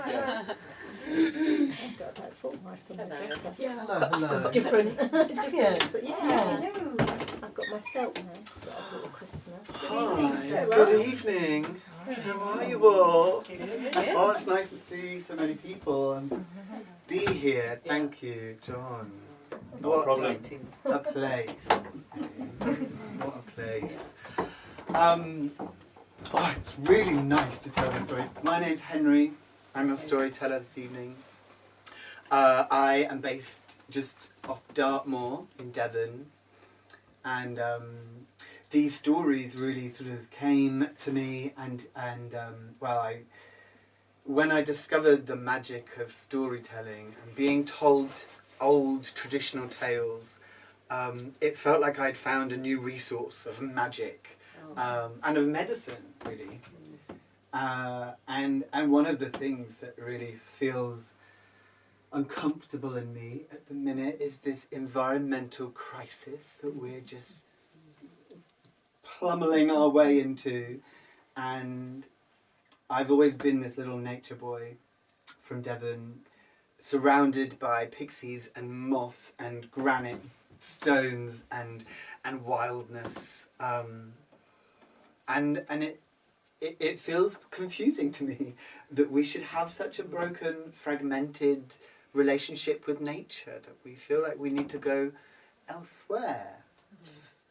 I thought my summer dress. Hello. Different. Yeah. I've got my felt now, so I bought at Christmas. Hi, good evening. How are you all? Oh, it's nice to see so many people and be here. Thank you, John. No problem. A place. What a place. Oh, it's really nice to tell the stories. My name's Henry. I'm your storyteller this evening. I am based just off Dartmoor in Devon, and these stories really sort of came to me, and when I discovered the magic of storytelling and being told old traditional tales, it felt like I'd found a new resource of magic and of medicine, really. And one of the things that really feels uncomfortable in me at the minute is this environmental crisis that we're just plummeting our way into. And I've always been this little nature boy from Devon, surrounded by pixies and moss and granite stones and wildness, and it feels confusing to me that we should have such a broken, fragmented relationship with nature, that we feel like we need to go elsewhere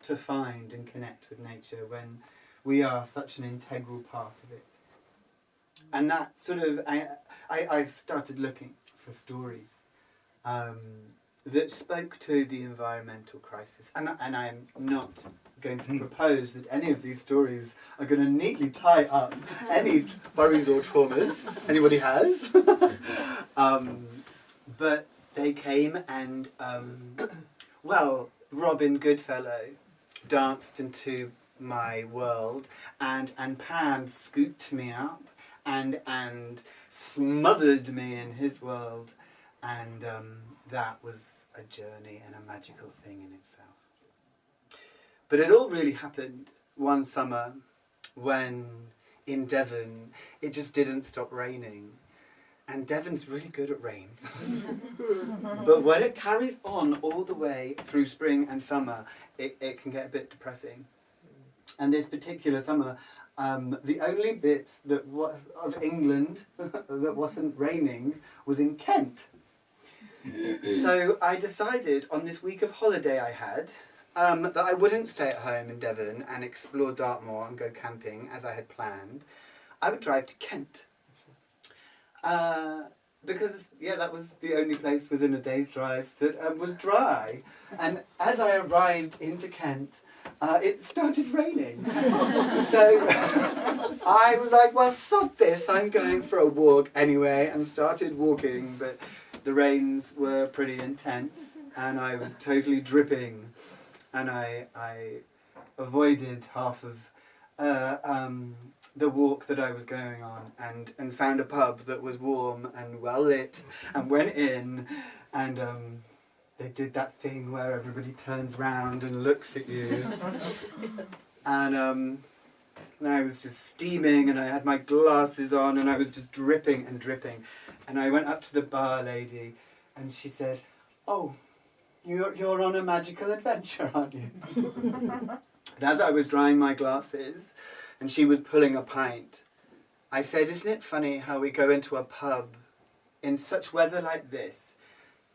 to find and connect with nature when we are such an integral part of it. And that sort of, I started looking for stories that spoke to the environmental crisis. And I'm not going to propose that any of these stories are going to neatly tie up any worries or traumas anybody has. But they came and, Robin Goodfellow danced into my world, and Pan scooped me up and smothered me in his world, and that was a journey and a magical thing in itself. But it all really happened one summer when in Devon it just didn't stop raining. And Devon's really good at rain. But when it carries on all the way through spring and summer, it can get a bit depressing. And this particular summer, the only bit that was of England that wasn't raining was in Kent. So I decided on this week of holiday I had that I wouldn't stay at home in Devon and explore Dartmoor and go camping as I had planned. I would drive to Kent. Because, that was the only place within a day's drive that was dry. And as I arrived into Kent, it started raining. So I was like, well, sod this, I'm going for a walk anyway, and started walking, but the rains were pretty intense, and I was totally dripping, and I avoided half of the walk that I was going on, and found a pub that was warm and well lit, and went in, and they did that thing where everybody turns round and looks at you, and I was just steaming, and I had my glasses on, and I was just dripping and dripping, and I went up to the bar lady, and she said, "Oh, you're on a magical adventure, aren't you?" And as I was drying my glasses, and she was pulling a pint, I said, "Isn't it funny how we go into a pub in such weather like this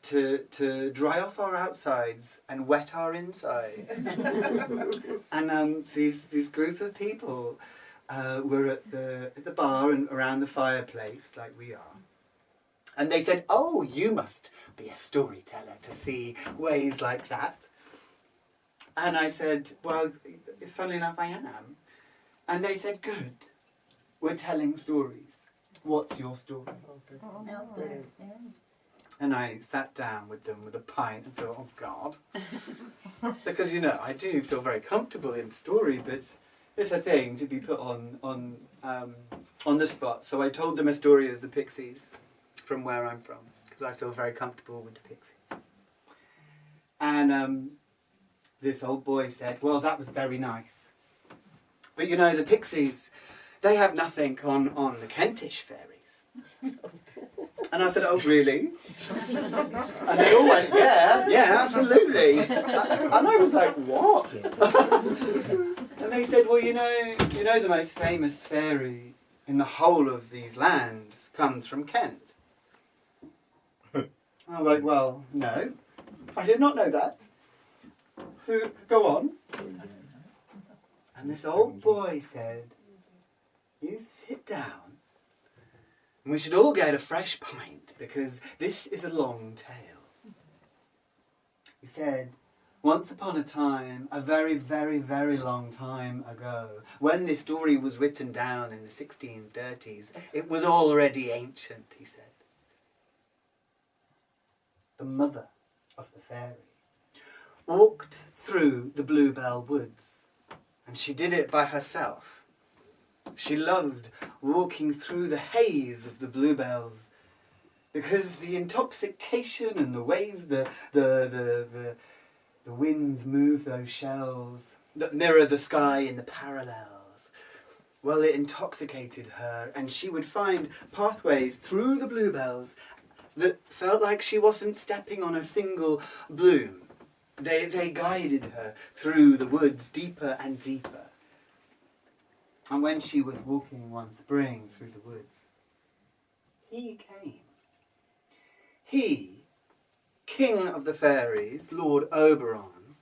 to dry off our outsides and wet our insides?" And these group of people were at the bar and around the fireplace like we are. And they said, "Oh, you must be a storyteller to see ways like that." And I said, "Well, funnily enough, I am." And they said, "Good, we're telling stories. What's your story?" Oh, brilliant. And I sat down with them with a pint and thought, oh God. Because, I do feel very comfortable in story, but it's a thing to be put on the spot. So I told them a story of the pixies from where I'm from, because I feel very comfortable with the pixies. And this old boy said, "Well, that was very nice. But the pixies, they have nothing on the Kentish fairies." And I said, oh, really? And they all went, yeah, absolutely. And I was like, what? And they said, well, you know the most famous fairy in the whole of these lands comes from Kent. I was like, well, no, I did not know that. Go on. And this old boy said, you sit down and we should all get a fresh pint because this is a long tale. He said, once upon a time, a very, very, very long time ago, when this story was written down in the 1630s, it was already ancient, he said. The mother of the fairy walked through the Bluebell Woods, and she did it by herself. She loved walking through the haze of the bluebells because the intoxication and the waves, the winds move those shells that mirror the sky in the parallels. Well, it intoxicated her, and she would find pathways through the bluebells that felt like she wasn't stepping on a single bloom. They guided her through the woods deeper and deeper. And when she was walking one spring through the woods, he came. He, King of the Fairies, Lord Oberon,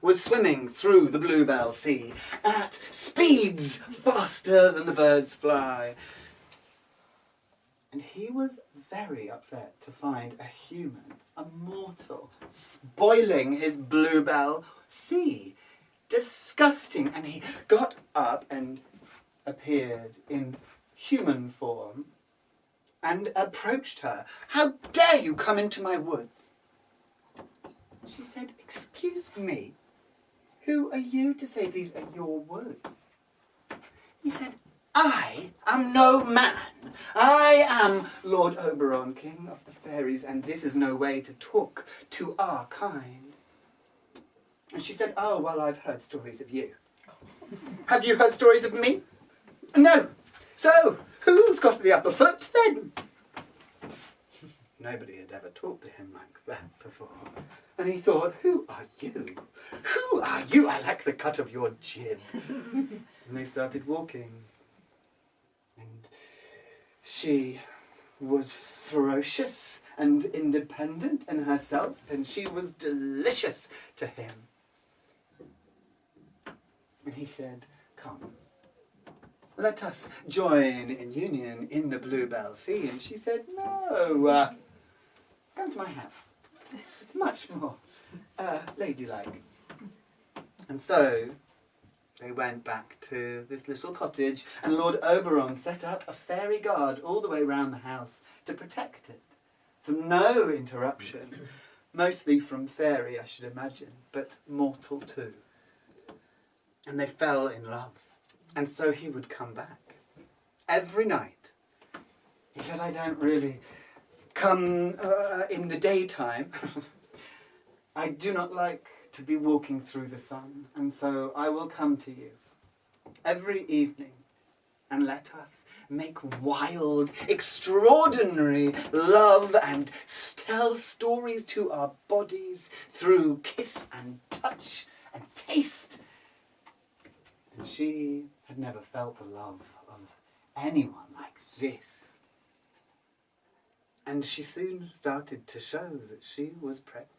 was swimming through the Bluebell Sea at speeds faster than the birds fly. And he was very upset to find a human, a mortal, spoiling his Bluebell Sea. Disgusting. And he got up and appeared in human form and approached her. How dare you come into my woods? She said, excuse me, who are you to say these are your woods? He said, I am no man. I am Lord Oberon, King of the Fairies, and this is no way to talk to our kind. And she said, oh, well, I've heard stories of you. Have you heard stories of me? No. So, who's got the upper foot then? Nobody had ever talked to him like that before. And he thought, who are you? Who are you? I like the cut of your jib. And they started walking. And she was ferocious and independent in herself, and she was delicious to him. And he said, come, let us join in union in the Bluebell Sea. And she said, no, come to my house. It's much more ladylike. And so they went back to this little cottage, and Lord Oberon set up a fairy guard all the way round the house to protect it from no interruption, mostly from fairy, I should imagine, but mortal too. And they fell in love. And so he would come back every night. He said, I don't really come in the daytime. I do not like to be walking through the sun, and so I will come to you every evening and let us make wild, extraordinary love and tell stories to our bodies through kiss and touch and taste. And she had never felt the love of anyone like this. And she soon started to show that she was pregnant.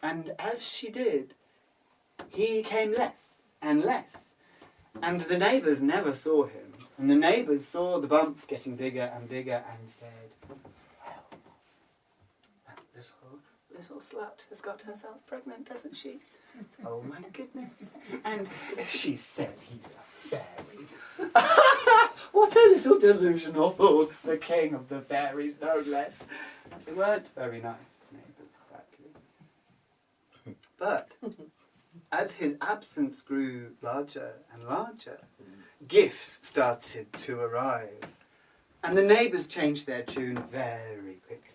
And as she did, he came less and less. And the neighbours never saw him. And the neighbours saw the bump getting bigger and bigger and said, well, that little slut has got herself pregnant, doesn't she? Oh my goodness. And she says he's a fairy. What a little delusional fool. The king of the fairies, no less. They weren't very nice neighbours, sadly. But as his absence grew larger and larger, gifts started to arrive. And the neighbours changed their tune very quickly.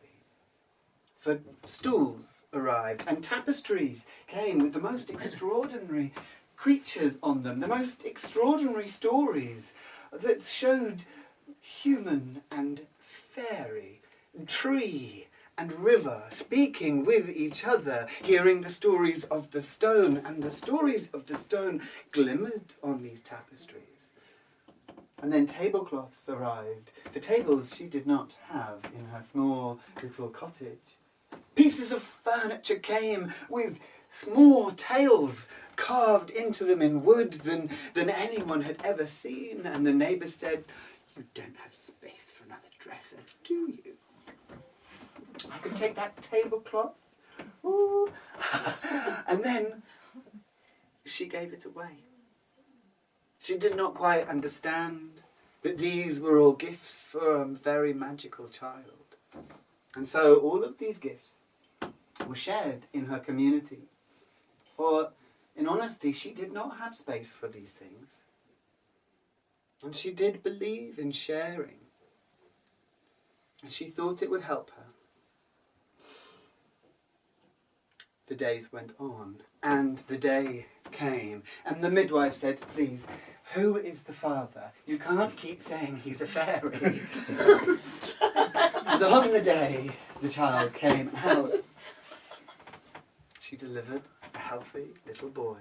For stools arrived, and tapestries came with the most extraordinary creatures on them, the most extraordinary stories that showed human and fairy, tree and river, speaking with each other, hearing the stories of the stone, and the stories of the stone glimmered on these tapestries. And then tablecloths arrived, for tables she did not have in her small little cottage. Pieces of furniture came with more tales carved into them in wood than anyone had ever seen, and the neighbours said, "You don't have space for another dresser, do you? I could take that tablecloth." Ooh. And then she gave it away. She did not quite understand that these were all gifts for a very magical child. And so all of these gifts were shared in her community. For, in honesty, she did not have space for these things. And she did believe in sharing. And she thought it would help her. The days went on, and the day came, and the midwife said, "Please, who is the father? You can't keep saying he's a fairy." And on the day the child came out, she delivered a healthy little boy.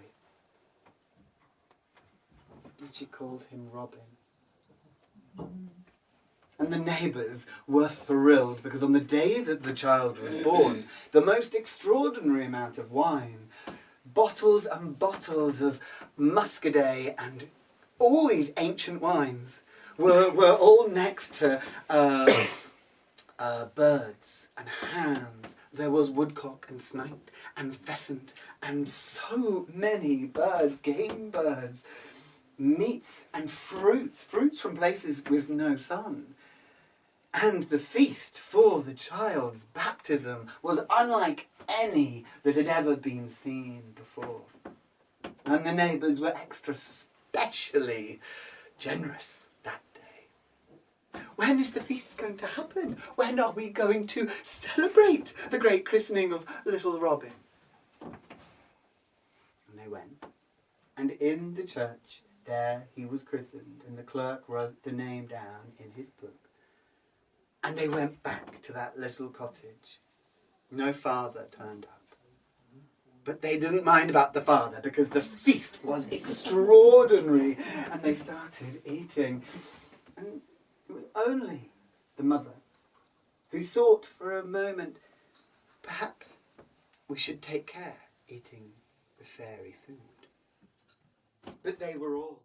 And she called him Robin. And the neighbours were thrilled, because on the day that the child was born, the most extraordinary amount of wine, bottles and bottles of muscadet and all these ancient wines were all next to birds and hams. There was woodcock and snipe and pheasant and so many birds, game birds, meats and fruits from places with no sun. And the feast for the child's baptism was unlike any that had ever been seen before. And the neighbours were extra specially generous that day. When is the feast going to happen? When are we going to celebrate the great christening of little Robin? And they went. And in the church, there he was christened, and the clerk wrote the name down in his book. And they went back to that little cottage. No father turned up. But they didn't mind about the father, because the feast was extraordinary. And they started eating. And it was only the mother who thought for a moment, perhaps we should take care eating the fairy food. But they were all